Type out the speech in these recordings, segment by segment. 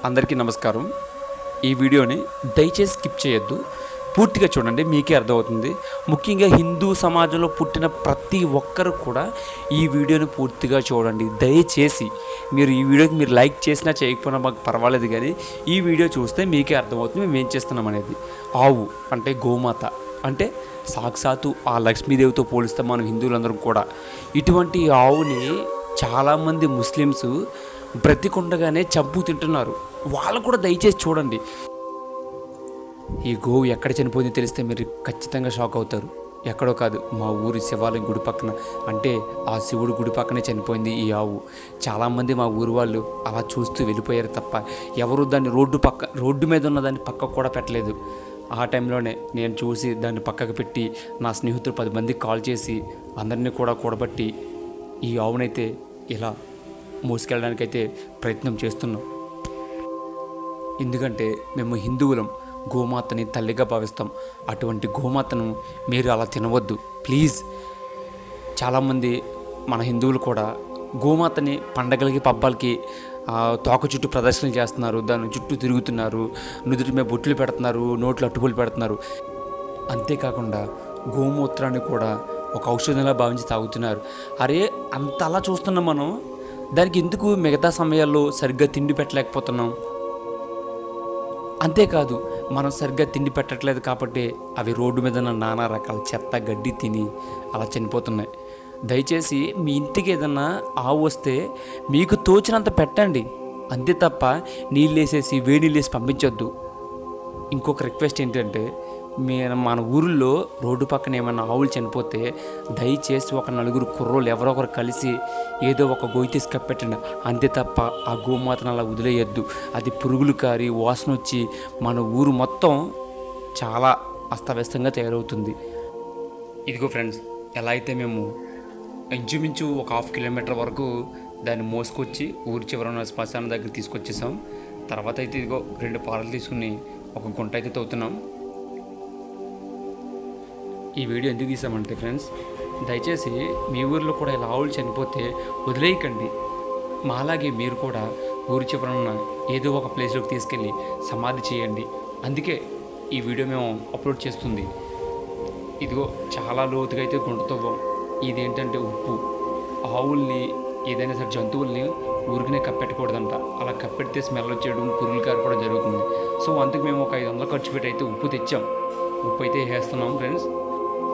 అందరికీ నమస్కారం. ఈ వీడియోని దయచేసి స్కిప్ చేయొద్దు, పూర్తిగా చూడండి, మీకే అర్థమవుతుంది. ముఖ్యంగా హిందూ సమాజంలో పుట్టిన ప్రతి ఒక్కరు కూడా ఈ వీడియోని పూర్తిగా చూడండి. దయచేసి మీరు ఈ వీడియోకి మీరు లైక్ చేసినా చేయకపోయినా మాకు పర్వాలేదు, కానీ ఈ వీడియో చూస్తే మీకే అర్థమవుతుంది మేము ఏం చేస్తున్నాం అనేది. ఆవు అంటే గోమాత అంటే సాక్షాత్తు ఆ లక్ష్మీదేవితో పోలిస్తే మనం హిందువులందరం కూడా ఇటువంటి ఆవుని చాలామంది ముస్లిమ్స్ బ్రతికుండగానే చంపు తింటున్నారు. వాళ్ళు కూడా దయచేసి చూడండి. ఈ గోవు ఎక్కడ చనిపోయిందో తెలిస్తే మీరు ఖచ్చితంగా షాక్ అవుతారు. ఎక్కడో కాదు, మా ఊరి శివాలయం గుడి పక్కన, అంటే ఆ శివుడి గుడి పక్కనే చనిపోయింది ఈ ఆవు. చాలామంది మా ఊరి వాళ్ళు అలా చూస్తూ వెళ్ళిపోయారు తప్ప ఎవరు దాన్ని రోడ్డు మీద ఉన్న దాన్ని పక్కకు కూడా పెట్టలేదు. ఆ టైంలోనే నేను చూసి దాన్ని పక్కకు పెట్టి నా స్నేహితులు 10 మందికి కాల్ చేసి అందరినీ కూడా కూడబట్టి ఈ ఆవునైతే ఇలా మోసుకెళ్ళడానికైతే ప్రయత్నం చేస్తున్నాం. ఎందుకంటే మేము హిందువులం, గోమాతని తల్లిగా భావిస్తాం. అటువంటి గోమాతను మీరు అలా తినవద్దు ప్లీజ్. చాలామంది మన హిందువులు కూడా గోమాతని పండగలకి పబ్బాలకి తోక చుట్టూ ప్రదర్శనలు చేస్తున్నారు, దాని చుట్టూ తిరుగుతున్నారు, నుదుటి మీద బొట్లు పెడుతున్నారు, నోట్లో అట్టుపులు పెడుతున్నారు. అంతేకాకుండా గోమూత్రాన్ని కూడా ఒక ఔషధంలా భావించి తాగుతున్నారు. అరే అంతలా చూస్తున్నాం మనం, దానికి ఎందుకు మిగతా సమయాల్లో సరిగ్గా తిండి పెట్టలేకపోతున్నాం? అంతేకాదు, మనం సరిగ్గా తిండి పెట్టట్లేదు కాబట్టి అవి రోడ్డు మీద నానా రకాల చెత్త గడ్డి తిని అలా చనిపోతున్నాయి. దయచేసి మీ ఇంటికి ఏదన్నా ఆవు వస్తే మీకు తోచినంత పెట్టండి, అంతే తప్ప నీళ్ళు వేసేసి వేడి నీళ్ళు వేసి పంపించొద్దు. ఇంకొక రిక్వెస్ట్ ఏంటంటే, మన ఊరిలో రోడ్డు పక్కన ఏమైనా ఆవులు చనిపోతే దయచేసి ఒక 4 కుర్రోళ్ళు ఎవరో ఒకరు కలిసి ఏదో ఒక గొయ్యి తీసి కప్పెట్టండి, అంతే తప్ప ఆ గోమాతను అలా వదిలేయద్దు. అది పురుగులు కారి వాసన వచ్చి మన ఊరు మొత్తం చాలా అస్తవ్యస్తంగా తయారవుతుంది. ఇదిగో ఫ్రెండ్స్, ఎలా అయితే మేము ఇంచుమించు ఒక 1/2 కిలోమీటర్ వరకు దాన్ని మోసుకొచ్చి ఊరి చివర ఉన్న శ్మశానం దగ్గర తీసుకొచ్చేసాం. తర్వాత అయితే ఇదిగో 2 పారలు తీసుకుని ఒక గుంట అయితే తవ్వుతున్నాం. ఈ వీడియో ఎందుకు తీసామంటే ఫ్రెండ్స్, దయచేసి మీ ఊరిలో కూడా ఇలా ఆవులు చనిపోతే వదిలేయకండి. మాలాగే మీరు కూడా ఊరి చివర ఉన్న ఏదో ఒక ప్లేస్లోకి తీసుకెళ్ళి సమాధి చేయండి. అందుకే ఈ వీడియో మేము అప్లోడ్ చేస్తుంది. ఇదిగో చాలా లోతుగా అయితే గుంట తవ్వాం. ఇదేంటంటే ఉప్పు. ఆవుల్ని ఏదైనా సరే జంతువుల్ని ఊరికనే కప్పెట్టకూడదంట. అలా కప్పెడితే స్మెల్ వచ్చేయడం, పురుగుల కారు కూడా జరుగుతుంది. సో అందుకు మేము ఒక 500 ఖర్చు పెట్టి అయితే ఉప్పు తెచ్చాం. ఉప్పు అయితే వేస్తున్నాం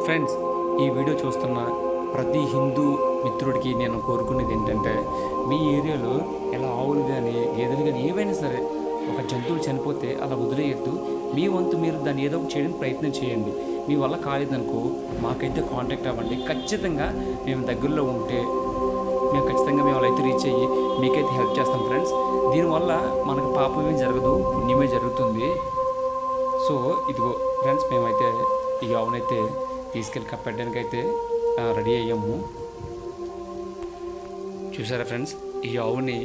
ఫ్రెండ్స్. ఈ వీడియో చూస్తున్న ప్రతి హిందూ మిత్రుడికి నేను కోరుకునేది ఏంటంటే, మీ ఏరియాలో ఎలా ఆవులు కానీ గేదెలు కానీ ఏవైనా సరే ఒక జంతువు చనిపోతే అలా వదిలేయద్దు. మీ వంతు మీరు దాన్ని ఏదో ఒకటి చేయడానికి ప్రయత్నం చేయండి. మీ వల్ల కాలేదనుకో మాకైతే కాంటాక్ట్ అవ్వండి. ఖచ్చితంగా మేము దగ్గరలో ఉంటే మేము అలా అయితే రీచ్ అయ్యి మీకైతే హెల్ప్ చేస్తాం ఫ్రెండ్స్. దీనివల్ల మనకు పాపమే జరగదు, పుణ్యమే జరుగుతుంది. సో ఇదిగో ఫ్రెండ్స్, మేమైతే ఈ ఆవునైతే తీసుకెళ్ళి కప్పెట్టడానికి అయితే రెడీ అయ్యాము. చూసారా ఫ్రెండ్స్, ఈ ఆవుని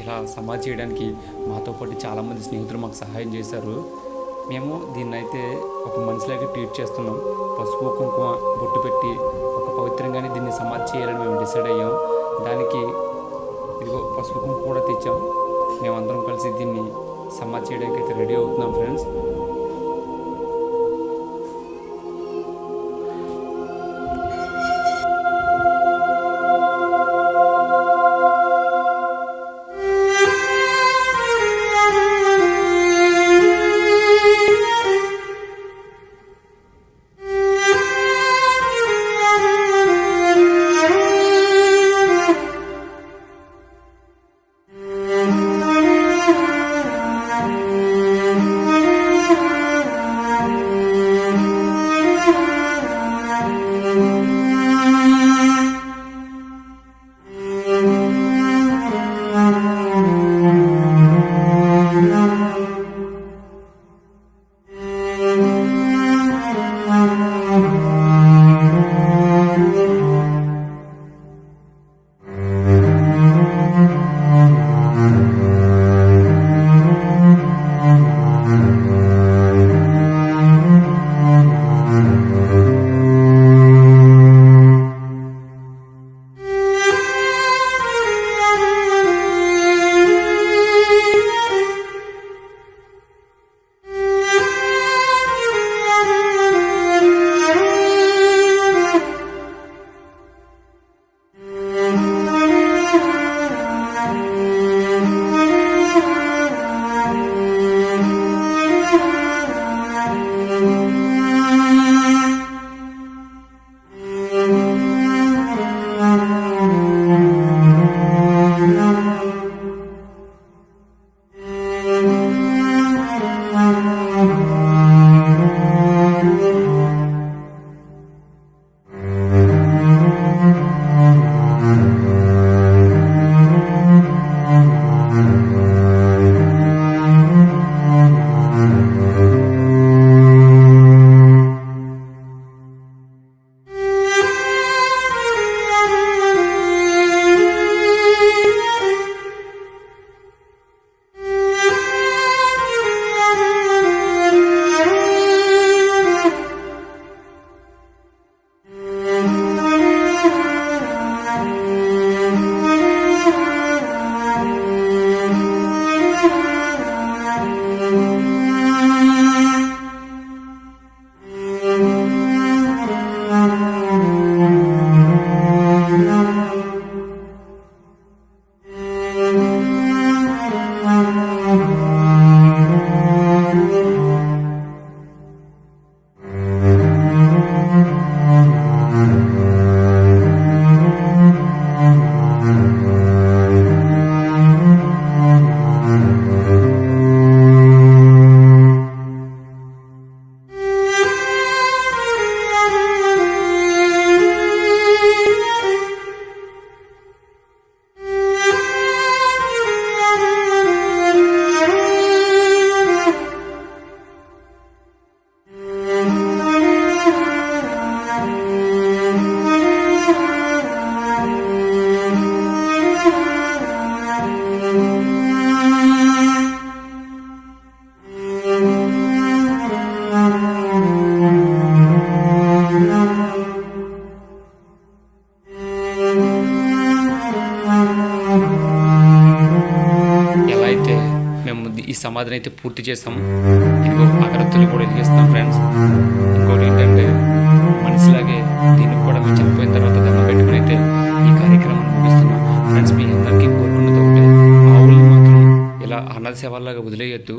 ఇలా సమాధి చేయడానికి మాతో పాటు చాలామంది స్నేహితులు మాకు సహాయం చేశారు. మేము దీన్ని అయితే ఒక మనిషిలాగా ట్రీట్ చేస్తున్నాం. పసుపు కుంకుమ బొట్టు పెట్టి ఒక పవిత్రంగానే దీన్ని సమాధి చేయాలని మేము డిసైడ్ అయ్యాం. దానికి ఇదిగో పసుపు కుంకుమ కూడా తెచ్చాం. మేమందరం కలిసి దీన్ని సమాధి చేయడానికి అయితే రెడీ అవుతున్నాం ఫ్రెండ్స్. అయితే మేము ఈ సమాధిని అయితే పూర్తి చేస్తాం. ఇదిగో అగరత్తులు కూడా వెలిగిస్తాం ఫ్రెండ్స్. ఇంకోటి ఏంటంటే మనిషిలాగే దీనికి కూడా మేము చనిపోయిన తర్వాత దండం పెట్టుకుని అయితే ఈ కార్యక్రమాన్ని ముగిస్తున్నాం ఫ్రెండ్స్. మీ అందరికీ కోరుకున్నది ఒకటే, ఆవుల్ని మాత్రం ఇలా అనాథ సేవల్లాగా వదిలేయొద్దు.